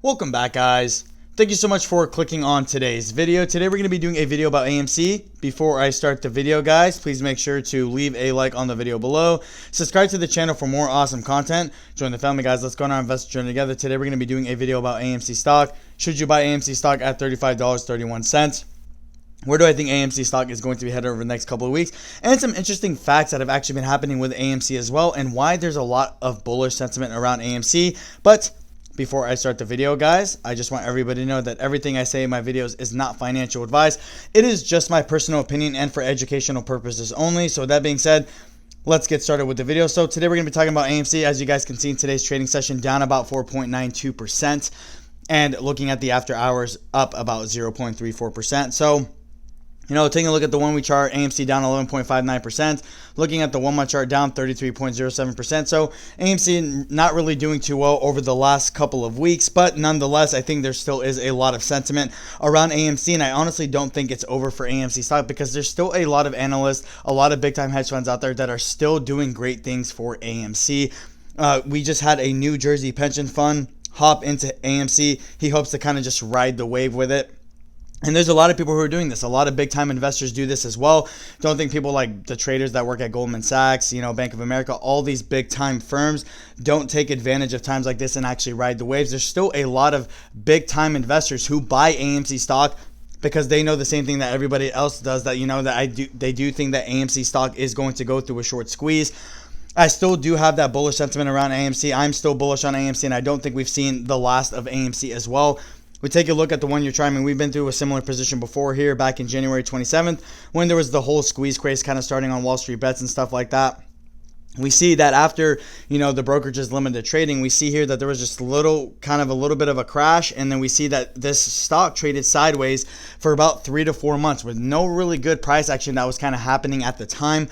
Welcome back, guys. Thank you so much for clicking on today's video. Today we're going to be doing a video about AMC. Before I start the video, guys, please make sure to leave a like on the video below. Subscribe to the channel for more awesome content. Join the family, guys. Let's go on our investor journey together. Today we're going to be doing a video about AMC stock. Should you buy AMC stock at $35.31? Where do I think AMC stock is going to be headed over the next couple of weeks? And some interesting facts that have actually been happening with AMC as well, and why there's a lot of bullish sentiment around AMC. But before I start the video, guys, I just want everybody to know that everything I say in my videos is not financial advice. It is just my personal opinion and for educational purposes only. So with that being said, let's get started with the video. So today we're going to be talking about AMC. As you guys can see in today's trading session, down about 4.92%. And looking at the after hours, up about 0.34%. So, taking a look at the 1 week chart, AMC down 11.59%. Looking at the 1 month chart, down 33.07%. So AMC not really doing too well over the last couple of weeks, but nonetheless, I think there still is a lot of sentiment around AMC, and I honestly don't think it's over for AMC stock because there's still a lot of analysts, a lot of big time hedge funds out there that are still doing great things for AMC. We just had a New Jersey pension fund hop into AMC. He hopes to kind of just ride the wave with it. And there's a lot of people who are doing this. A lot of big time investors do this as well. Don't think people like the traders that work at Goldman Sachs, Bank of America, all these big time firms don't take advantage of times like this and actually ride the waves. There's still a lot of big time investors who buy AMC stock because they know the same thing that everybody else does, that they do think that AMC stock is going to go through a short squeeze. I still do have that bullish sentiment around AMC. I'm still bullish on AMC, and I don't think we've seen the last of AMC as well. We take a look at the 1 year chart. I mean, we've been through a similar position before here back in January 27th when there was the whole squeeze craze kind of starting on Wall Street bets and stuff like that. We see that after, the brokerage's limited trading, we see here that there was just a little bit of a crash. And then we see that this stock traded sideways for about 3 to 4 months with no really good price action that was kind of happening at the time.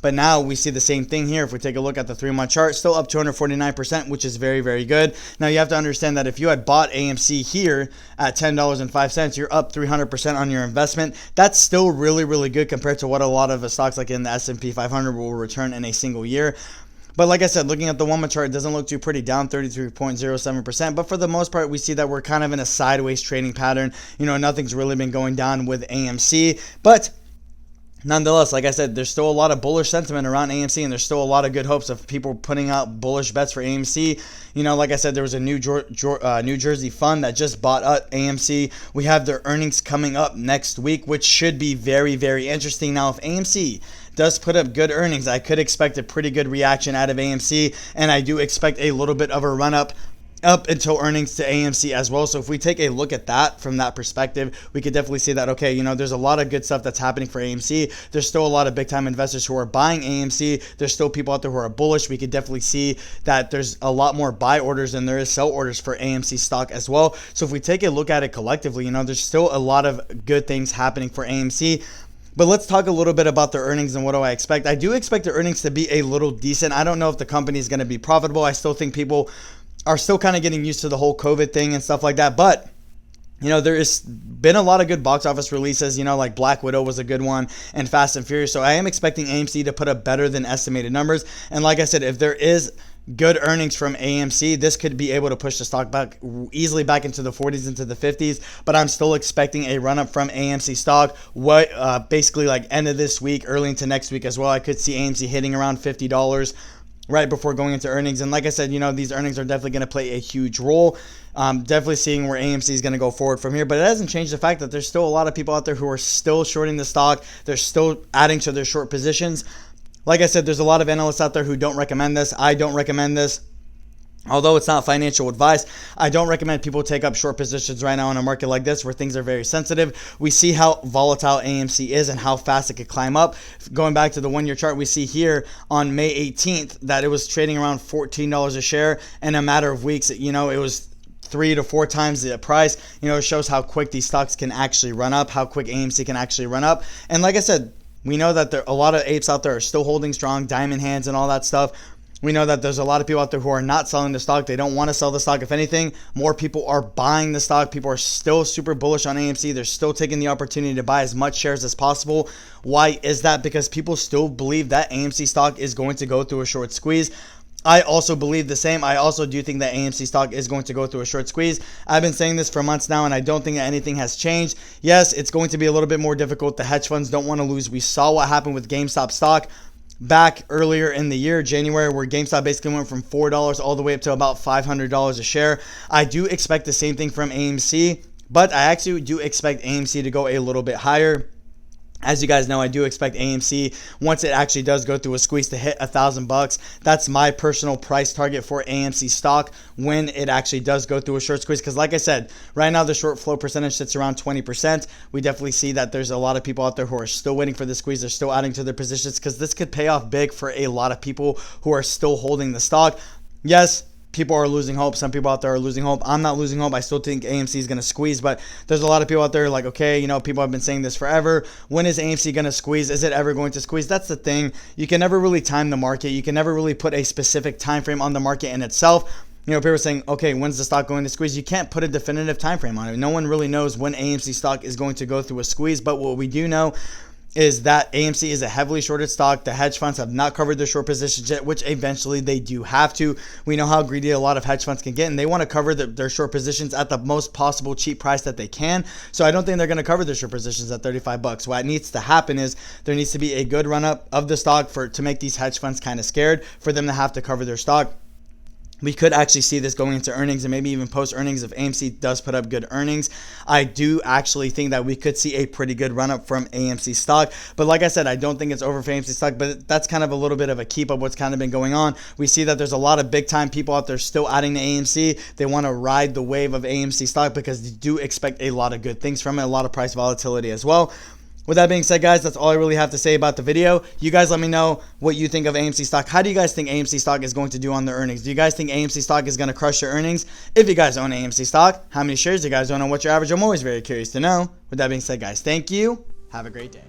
But now we see the same thing here. If we take a look at the 3 month chart, still up 249%, which is very, very good. Now you have to understand that if you had bought AMC here at $10.05, you're up 300% on your investment. That's still really, really good compared to what a lot of the stocks like in the S&P 500 will return in a single year. But like I said, looking at the 1 month chart, it doesn't look too pretty, down 33.07%. But for the most part, we see that we're kind of in a sideways trading pattern. Nothing's really been going down with AMC. But nonetheless, like I said, there's still a lot of bullish sentiment around AMC, and there's still a lot of good hopes of people putting out bullish bets for AMC. Like I said, there was a New Jersey fund that just bought up AMC. We have their earnings coming up next week, which should be very, very interesting. Now, if AMC does put up good earnings, I could expect a pretty good reaction out of AMC, and I do expect a little bit of a run up until earnings to AMC as well. So if we take a look at that from that perspective, we could definitely see that, okay, there's a lot of good stuff that's happening for AMC. There's still a lot of big time investors who are buying AMC. There's still people out there who are bullish. We could definitely see that there's a lot more buy orders than there is sell orders for AMC stock as well. So if we take a look at it collectively, there's still a lot of good things happening for AMC. But let's talk a little bit about their earnings and what do I expect. I do expect the earnings to be a little decent. I don't know if the company is going to be profitable. I still think people are still kind of getting used to the whole COVID thing and stuff like that. But, there has been a lot of good box office releases, like Black Widow was a good one, and Fast and Furious. So I am expecting AMC to put up better than estimated numbers. And like I said, if there is good earnings from AMC, this could be able to push the stock back easily back into the 40s, into the 50s. But I'm still expecting a run up from AMC stock. Basically like end of this week, early into next week as well. I could see AMC hitting around $50 right before going into earnings. And like I said, these earnings are definitely going to play a huge role. Definitely seeing where AMC is going to go forward from here. But it doesn't change the fact that there's still a lot of people out there who are still shorting the stock. They're still adding to their short positions. Like I said, there's a lot of analysts out there who don't recommend this. I don't recommend this. Although it's not financial advice, I don't recommend people take up short positions right now in a market like this where things are very sensitive. We see how volatile AMC is and how fast it could climb up. Going back to the 1 year chart, we see here on May 18th that it was trading around $14 a share. In a matter of weeks, it was 3 to 4 times the price. It shows how quick these stocks can actually run up, how quick AMC can actually run up. And like I said, we know that there a lot of apes out there are still holding strong, diamond hands and all that stuff. We know that there's a lot of people out there who are not selling the stock. They don't want to sell the stock. If anything, more people are buying the stock. People are still super bullish on AMC. They're still taking the opportunity to buy as much shares as possible. Why is that? Because people still believe that AMC stock is going to go through a short squeeze. I also believe the same. I also do think that AMC stock is going to go through a short squeeze. I've been saying this for months now, and I don't think that anything has changed. Yes, it's going to be a little bit more difficult. The hedge funds don't want to lose. We saw what happened with GameStop stock back earlier in the year, January, where GameStop basically went from $4 all the way up to about $500 a share. I do expect the same thing from AMC, but I actually do expect AMC to go a little bit higher. As you guys know, I do expect AMC, once it actually does go through a squeeze, to hit $1,000. That's my personal price target for AMC stock when it actually does go through a short squeeze. Because like I said, right now the short flow percentage sits around 20%. We definitely see that there's a lot of people out there who are still waiting for the squeeze. They're still adding to their positions because this could pay off big for a lot of people who are still holding the stock. Yes, people are losing hope. Some people out there are losing hope. I'm not losing hope. I still think AMC is going to squeeze, but there's a lot of people out there like, okay, you know, people have been saying this forever. When is AMC going to squeeze? Is it ever going to squeeze? That's the thing. You can never really time the market. You can never really put a specific time frame on the market in itself. You know, people are saying, okay, when's the stock going to squeeze? You can't put a definitive time frame on it. No one really knows when AMC stock is going to go through a squeeze, but what we do know is that AMC is a heavily shorted stock. The hedge funds have not covered their short positions yet, which eventually they do have to. We know how greedy a lot of hedge funds can get, and they want to cover their short positions at the most possible cheap price that they can. So I don't think they're going to cover their short positions at $35. What needs to happen is there needs to be a good run up of the stock to make these hedge funds kind of scared for them to have to cover their stock. We could actually see this going into earnings and maybe even post earnings if AMC does put up good earnings. I do actually think that we could see a pretty good run up from AMC stock. But like I said, I don't think it's over for AMC stock, but that's kind of a little bit of a keep up what's kind of been going on. We see that there's a lot of big time people out there still adding to AMC. They want to ride the wave of AMC stock because they do expect a lot of good things from it, a lot of price volatility as well. With that being said, guys, that's all I really have to say about the video. You guys let me know what you think of AMC stock. How do you guys think AMC stock is going to do on their earnings? Do you guys think AMC stock is going to crush your earnings? If you guys own AMC stock, how many shares do you guys own and what's your average? I'm always very curious to know. With that being said, guys, thank you. Have a great day.